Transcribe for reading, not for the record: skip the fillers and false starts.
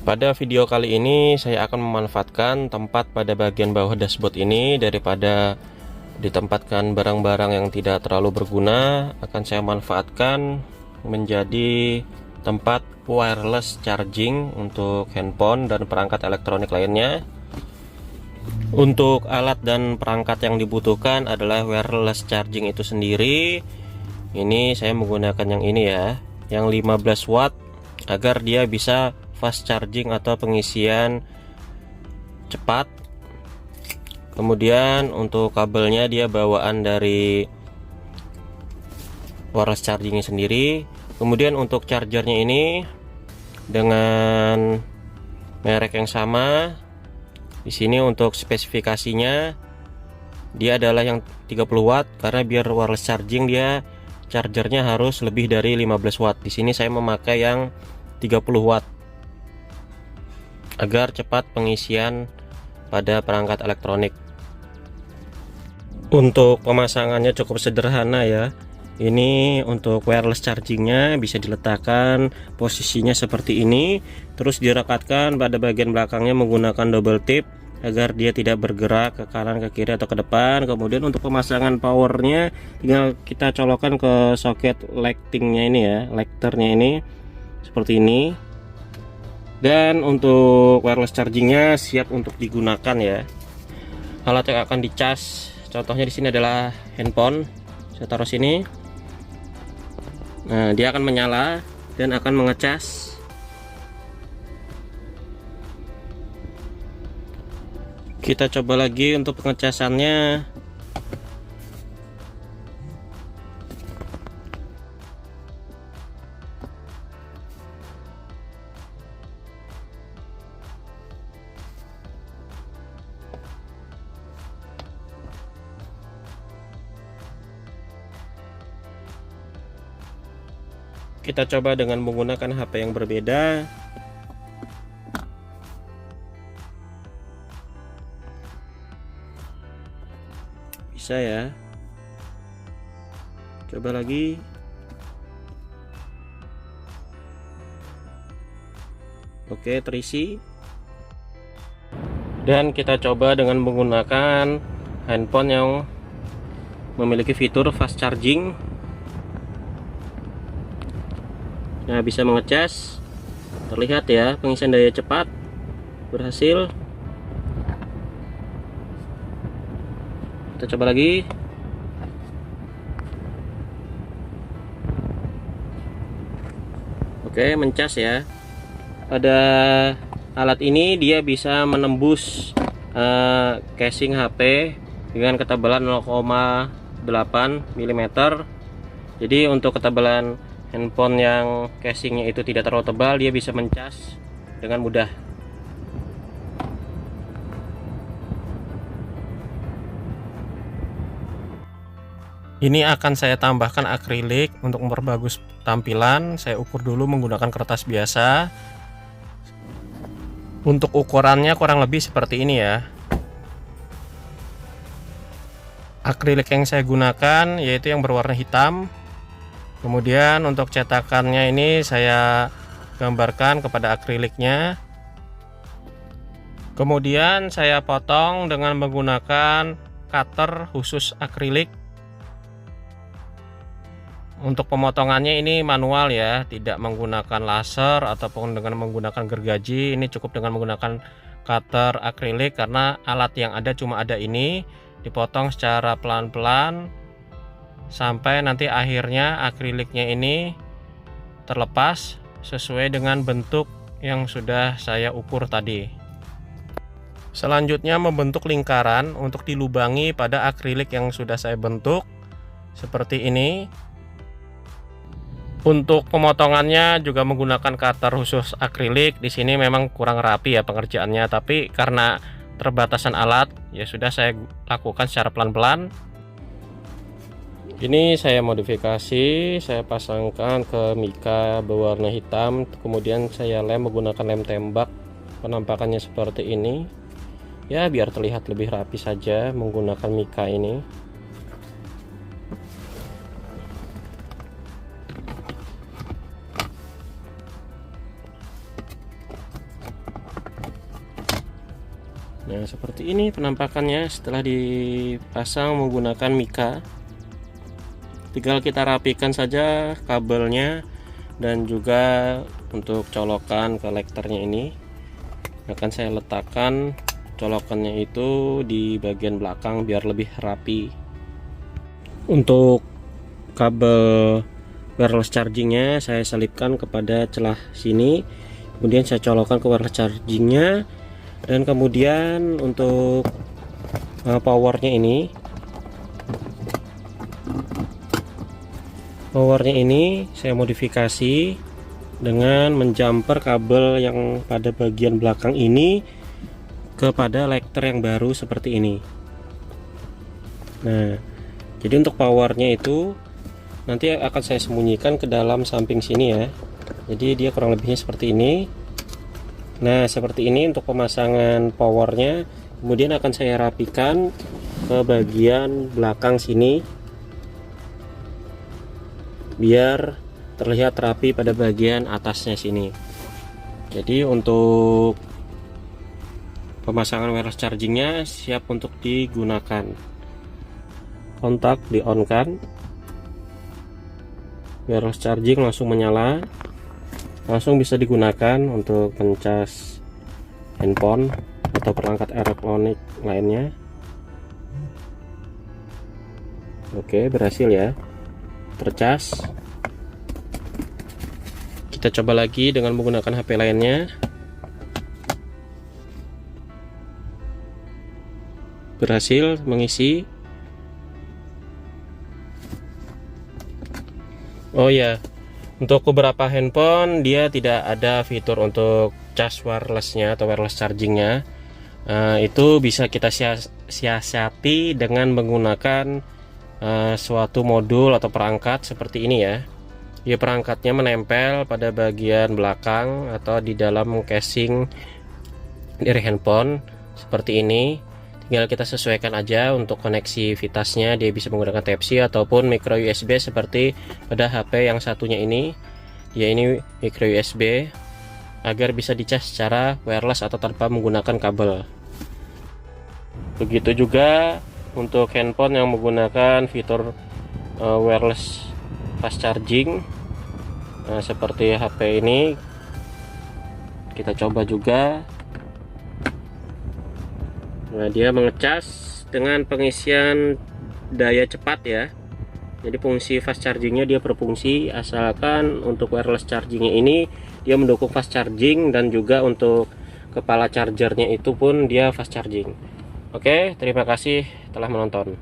Pada video kali ini saya akan memanfaatkan tempat pada bagian bawah dashboard ini. Daripada ditempatkan barang-barang yang tidak terlalu berguna, akan saya manfaatkan menjadi tempat wireless charging untuk handphone dan perangkat elektronik lainnya. Untuk alat dan perangkat yang dibutuhkan adalah wireless charging itu sendiri. Ini saya menggunakan yang ini ya, yang 15 watt, agar dia bisa fast charging atau pengisian cepat. Kemudian untuk kabelnya dia bawaan dari wireless chargingnya sendiri. Kemudian untuk chargernya ini dengan merek yang sama. Di sini untuk spesifikasinya dia adalah yang 30 watt, karena biar wireless charging dia chargernya harus lebih dari 15 watt. Di sini saya memakai yang 30 watt agar cepat pengisian pada perangkat elektronik. Untuk pemasangannya cukup sederhana ya. Ini untuk wireless chargingnya bisa diletakkan posisinya seperti ini, terus direkatkan pada bagian belakangnya menggunakan double tip agar dia tidak bergerak ke kanan, ke kiri, atau ke depan. Kemudian untuk pemasangan powernya tinggal kita colokkan ke soket lightingnya ini ya, lighternya ini seperti ini. Dan untuk wireless chargingnya siap untuk digunakan ya. Alat yang akan dicas, contohnya di sini adalah handphone. Saya taruh sini. Nah, dia akan menyala dan akan mengecas. Kita coba lagi untuk pengecasannya. Kita coba dengan menggunakan HP yang berbeda. Bisa ya. Coba lagi. Oke, terisi. Dan kita coba dengan menggunakan handphone yang memiliki fitur fast charging. Nah, bisa mengecas. Terlihat ya, pengisian daya cepat berhasil. Kita coba lagi. Oke, mencas ya. Pada alat ini dia bisa menembus casing HP dengan ketebalan 0,8 mm. Jadi untuk ketebalan handphone yang casingnya itu tidak terlalu tebal, dia bisa mencas dengan mudah. Ini akan saya tambahkan akrilik untuk memperbagus tampilan. Saya ukur dulu menggunakan kertas biasa. Untuk ukurannya kurang lebih seperti ini ya. Akrilik yang saya gunakan yaitu yang berwarna hitam. Kemudian untuk cetakannya ini saya gambarkan kepada akriliknya. Kemudian saya potong dengan menggunakan cutter khusus akrilik. Untuk pemotongannya ini manual ya, tidak menggunakan laser ataupun dengan menggunakan gergaji. Ini cukup dengan menggunakan cutter akrilik, karena alat yang ada cuma ada ini. Dipotong secara pelan-pelan sampai nanti akhirnya akriliknya ini terlepas sesuai dengan bentuk yang sudah saya ukur tadi. Selanjutnya membentuk lingkaran untuk dilubangi pada akrilik yang sudah saya bentuk seperti ini. Untuk pemotongannya juga menggunakan cutter khusus akrilik. Di sini memang kurang rapi ya pengerjaannya, tapi karena terbatasan alat ya sudah saya lakukan secara pelan-pelan. Ini saya modifikasi, saya pasangkan ke mika berwarna hitam, kemudian saya lem menggunakan lem tembak. Penampakannya seperti ini. Ya, biar terlihat lebih rapi saja menggunakan mika ini. Nah, seperti ini penampakannya setelah dipasang menggunakan mika. Tinggal kita rapikan saja kabelnya dan juga untuk colokan kolektornya ini akan saya letakkan colokannya itu di bagian belakang biar lebih rapi. Untuk kabel wireless chargingnya saya selipkan kepada celah sini, kemudian saya colokkan ke wireless chargingnya, dan kemudian untuk powernya ini saya modifikasi dengan menjumper kabel yang pada bagian belakang ini kepada lekter yang baru seperti ini. Nah, jadi untuk powernya itu nanti akan saya sembunyikan ke dalam samping sini ya. Jadi dia kurang lebihnya seperti ini. Nah, seperti ini untuk pemasangan powernya. Kemudian akan saya rapikan ke bagian belakang sini biar terlihat rapi pada bagian atasnya sini. Jadi untuk pemasangan wireless chargingnya siap untuk digunakan. Kontak di on kan, wireless charging langsung menyala, langsung bisa digunakan untuk mencas handphone atau perangkat elektronik lainnya. Oke, berhasil ya, tercas. Kita coba lagi dengan menggunakan HP lainnya. Berhasil mengisi. Oh ya, untuk beberapa handphone dia tidak ada fitur untuk cas wirelessnya atau wireless chargingnya. Itu bisa kita siasati dengan menggunakan suatu modul atau perangkat seperti ini ya. Ya, perangkatnya menempel pada bagian belakang atau di dalam casing dari handphone seperti ini. Tinggal kita sesuaikan aja untuk koneksivitasnya, dia bisa menggunakan Type-C ataupun micro USB seperti pada HP yang satunya ini. Ya, ini micro USB agar bisa dicas secara wireless atau tanpa menggunakan kabel. Begitu juga untuk handphone yang menggunakan fitur wireless fast charging. Nah, seperti HP ini kita coba juga. Nah, dia mengecas dengan pengisian daya cepat ya. Jadi fungsi fast chargingnya dia berfungsi asalkan untuk wireless chargingnya ini dia mendukung fast charging, dan juga untuk kepala chargernya itu pun dia fast charging. Oke, terima kasih telah menonton.